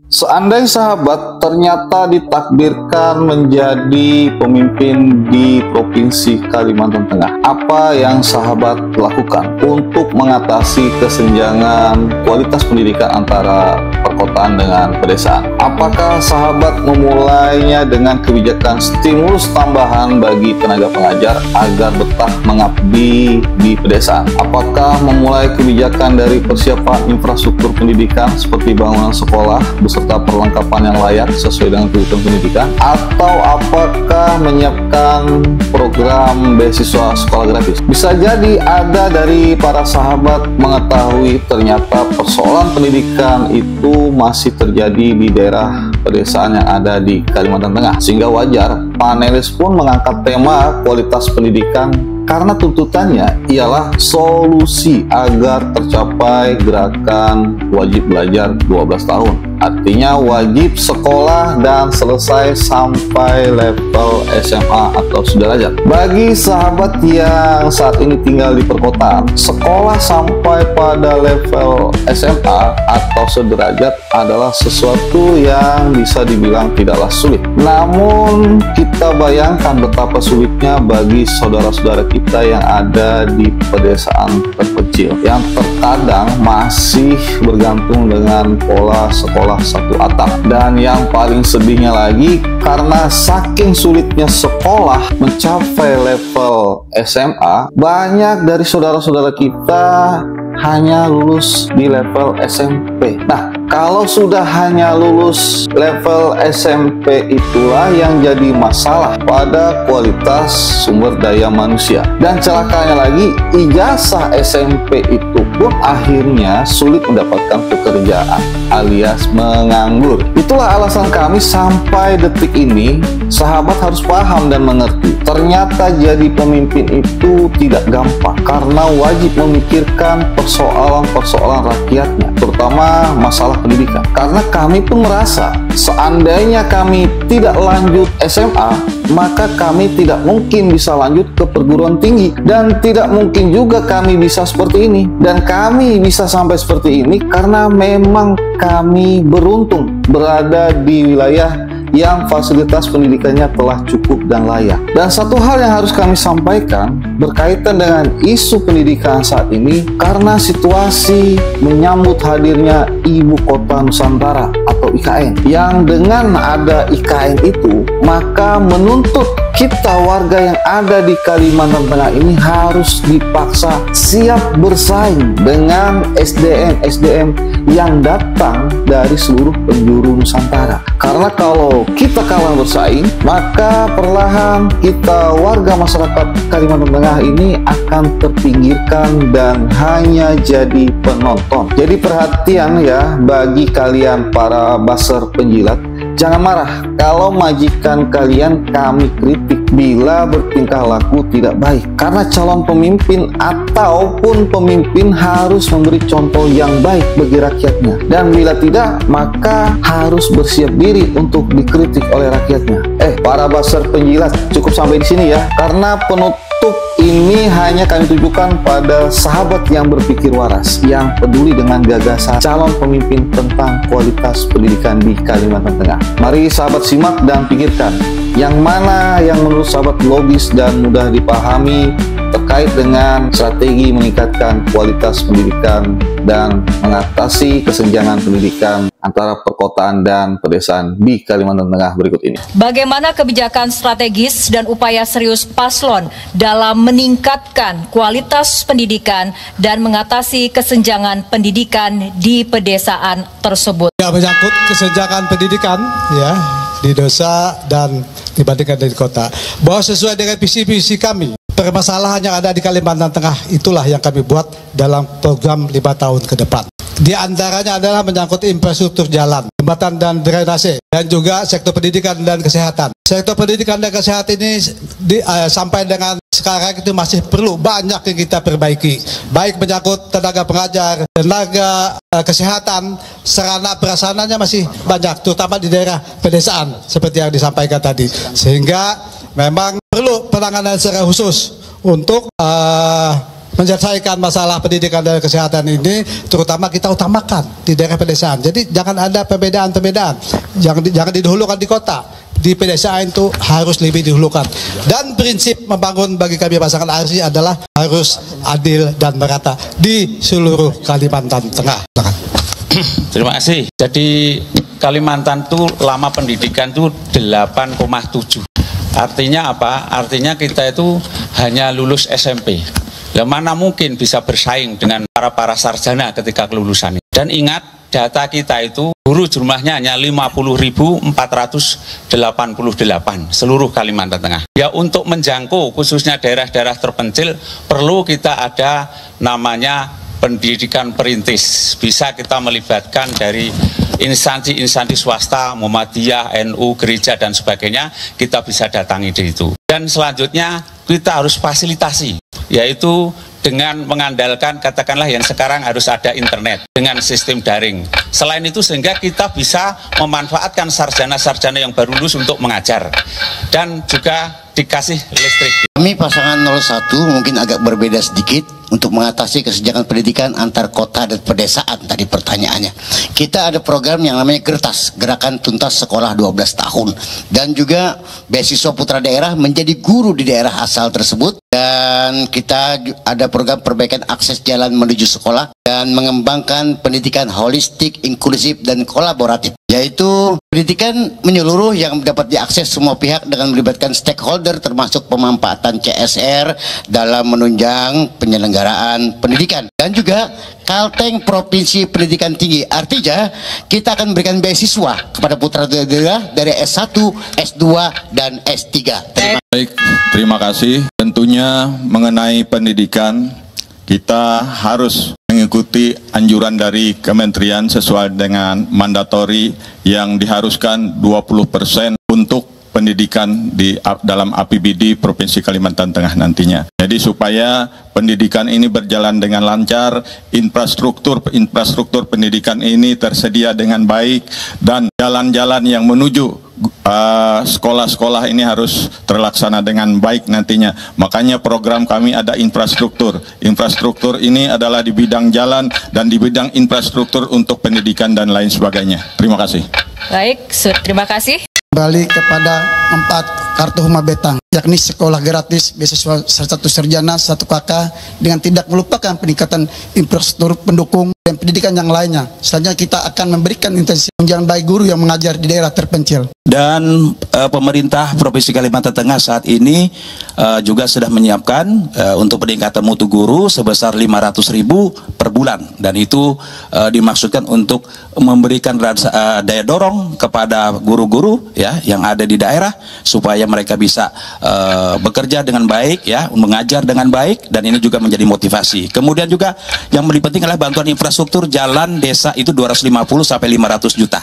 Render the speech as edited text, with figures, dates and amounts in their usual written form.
Seandainya sahabat ternyata ditakdirkan menjadi pemimpin di Provinsi Kalimantan Tengah, apa yang sahabat lakukan untuk mengatasi kesenjangan kualitas pendidikan antara perkotaan dengan pedesaan? Apakah sahabat memulainya dengan kebijakan stimulus tambahan bagi tenaga pengajar agar betah mengabdi di pedesaan? Apakah memulai kebijakan dari persiapan infrastruktur pendidikan seperti bangunan sekolah serta perlengkapan yang layak sesuai dengan kebutuhan pendidikan, atau apakah menyiapkan program beasiswa sekolah gratis? Bisa jadi ada dari para sahabat mengetahui ternyata persoalan pendidikan itu masih terjadi di daerah pedesaan yang ada di Kalimantan Tengah, sehingga wajar panelis pun mengangkat tema kualitas pendidikan karena tuntutannya ialah solusi agar tercapai gerakan wajib belajar 12 tahun. Artinya wajib sekolah dan selesai sampai level SMA atau sederajat. Bagi sahabat yang saat ini tinggal di perkotaan, sekolah sampai pada level SMA atau sederajat adalah sesuatu yang bisa dibilang tidaklah sulit. Namun kita bayangkan betapa sulitnya bagi saudara-saudara kita yang ada di pedesaan terpencil, yang terkadang masih bergantung dengan pola sekolah satu atap. Dan yang paling sedihnya lagi, karena saking sulitnya sekolah mencapai level SMA, banyak dari saudara-saudara kita hanya lulus di level SMP. Nah, kalau sudah hanya lulus level SMP, itulah yang jadi masalah pada kualitas sumber daya manusia. Dan celakanya lagi, ijazah SMP itu pun akhirnya sulit mendapatkan pekerjaan alias menganggur. Itulah alasan kami sampai detik ini sahabat harus paham dan mengerti. Ternyata jadi pemimpin itu tidak gampang karena wajib memikirkan persoalan-persoalan rakyatnya, terutama masalah pendidikan. Karena kami pun merasa seandainya kami tidak lanjut SMA, maka kami tidak mungkin bisa lanjut ke perguruan tinggi, dan tidak mungkin juga kami bisa seperti ini. Dan kami bisa sampai seperti ini karena memang kami beruntung berada di wilayah yang fasilitas pendidikannya telah cukup dan layak. Dan satu hal yang harus kami sampaikan berkaitan dengan isu pendidikan saat ini, karena situasi menyambut hadirnya Ibu Kota Nusantara atau IKN, yang dengan ada IKN itu maka menuntut kita warga yang ada di Kalimantan Tengah ini harus dipaksa siap bersaing dengan SDM yang datang dari seluruh penjuru Nusantara. Karena kalau kita kalah bersaing, maka perlahan kita warga masyarakat Kalimantan Tengah ini akan terpinggirkan dan hanya jadi penonton. Jadi perhatian ya bagi kalian para buzzer penjilat, jangan marah kalau majikan kalian kami kritik bila bertingkah laku tidak baik. Karena calon pemimpin ataupun pemimpin harus memberi contoh yang baik bagi rakyatnya. Dan bila tidak, maka harus bersiap diri untuk dikritik oleh rakyatnya. Para buzzer penjilat, cukup sampai di sini ya. Karena penutup ini hanya kami tujukan pada sahabat yang berpikir waras, yang peduli dengan gagasan calon pemimpin tentang kualitas pendidikan di Kalimantan Tengah. Mari sahabat simak dan pikirkan, yang mana yang menurut sahabat logis dan mudah dipahami terkait dengan strategi meningkatkan kualitas pendidikan dan mengatasi kesenjangan pendidikan antara perkotaan dan pedesaan di Kalimantan Tengah berikut ini. Bagaimana kebijakan strategis dan upaya serius paslon dalam meningkatkan kualitas pendidikan dan mengatasi kesenjangan pendidikan di pedesaan tersebut? Ya, menyangkut kesenjangan pendidikan ya di desa dan dibandingkan di kota, bahwa sesuai dengan visi-visi kami, permasalahan yang ada di Kalimantan Tengah itulah yang kami buat dalam program 5 tahun ke depan. Di antaranya adalah menyangkut infrastruktur jalan, jembatan dan drainase, dan juga sektor pendidikan dan kesehatan. Sektor pendidikan dan kesehatan ini sampai dengan sekarang itu masih perlu banyak yang kita perbaiki. Baik menyangkut tenaga pengajar, tenaga kesehatan, sarana prasarananya masih banyak, terutama di daerah pedesaan seperti yang disampaikan tadi. Sehingga memang perlu penanganan secara khusus untuk menyelesaikan masalah pendidikan dan kesehatan ini, terutama kita utamakan di daerah pedesaan. Jadi jangan ada perbedaan-perbedaan, jangan didahulukan di kota. Di pedesaan itu harus lebih didahulukan. Dan prinsip membangun bagi kami pasangan ARSI adalah harus adil dan merata di seluruh Kalimantan Tengah. Terima kasih. Jadi Kalimantan itu lama pendidikan itu 8,7. Artinya apa? Artinya kita itu hanya lulus SMP. Lah mana mungkin bisa bersaing dengan para sarjana ketika kelulusan ini. Dan ingat, data kita itu guru jumlahnya hanya 50.488 seluruh Kalimantan Tengah. Ya, untuk menjangkau khususnya daerah-daerah terpencil perlu kita ada namanya pendidikan perintis. Bisa kita melibatkan dari instansi-instansi swasta, Muhammadiyah, NU, gereja dan sebagainya, kita bisa datangi di itu. Dan selanjutnya kita harus fasilitasi, yaitu dengan mengandalkan katakanlah yang sekarang harus ada internet dengan sistem daring. Selain itu sehingga kita bisa memanfaatkan sarjana-sarjana yang baru lulus untuk mengajar dan juga dikasih listrik. Kami pasangan 01 mungkin agak berbeda sedikit untuk mengatasi kesenjangan pendidikan antar kota dan pedesaan tadi pertanyaannya. Kita ada program yang namanya Gertas, Gerakan Tuntas Sekolah 12 Tahun. Dan juga beasiswa putra daerah menjadi guru di daerah asal tersebut. Dan kita ada program perbaikan akses jalan menuju sekolah dan mengembangkan pendidikan holistik, inklusif, dan kolaboratif. Yaitu pendidikan menyeluruh yang dapat diakses semua pihak dengan melibatkan stakeholder termasuk pemanfaatan CSR dalam menunjang penyelenggaraan pendidikan. Dan juga Kalteng Provinsi Pendidikan Tinggi. Artinya kita akan memberikan beasiswa kepada putra daerah dari S1, S2, dan S3. Baik, terima kasih. Tentunya mengenai pendidikan kita harus mengikuti anjuran dari kementerian sesuai dengan mandatori yang diharuskan 20% untuk pendidikan di dalam APBD Provinsi Kalimantan Tengah nantinya. Jadi supaya pendidikan ini berjalan dengan lancar, infrastruktur pendidikan ini tersedia dengan baik, dan jalan-jalan yang menuju sekolah-sekolah ini harus terlaksana dengan baik nantinya. Makanya program kami ada infrastruktur. Infrastruktur ini adalah di bidang jalan dan di bidang infrastruktur untuk pendidikan dan lain sebagainya. Terima kasih. Baik, terima kasih. Kembali kepada 4 kartu Huma Betang, yakni sekolah gratis, beasiswa 1 sarjana, 1 kakak, dengan tidak melupakan peningkatan infrastruktur pendukung dan pendidikan yang lainnya. Selanjutnya kita akan memberikan intensitas tunjangan bagi guru yang mengajar di daerah terpencil. Dan pemerintah Provinsi Kalimantan Tengah saat ini juga sudah menyiapkan untuk peningkatan mutu guru sebesar 500.000 per bulan, dan itu dimaksudkan untuk memberikan daya dorong kepada guru-guru ya yang ada di daerah supaya mereka bisa bekerja dengan baik ya, mengajar dengan baik, dan ini juga menjadi motivasi. Kemudian juga yang lebih penting adalah bantuan infrastruktur jalan desa itu 250 sampai 500 juta.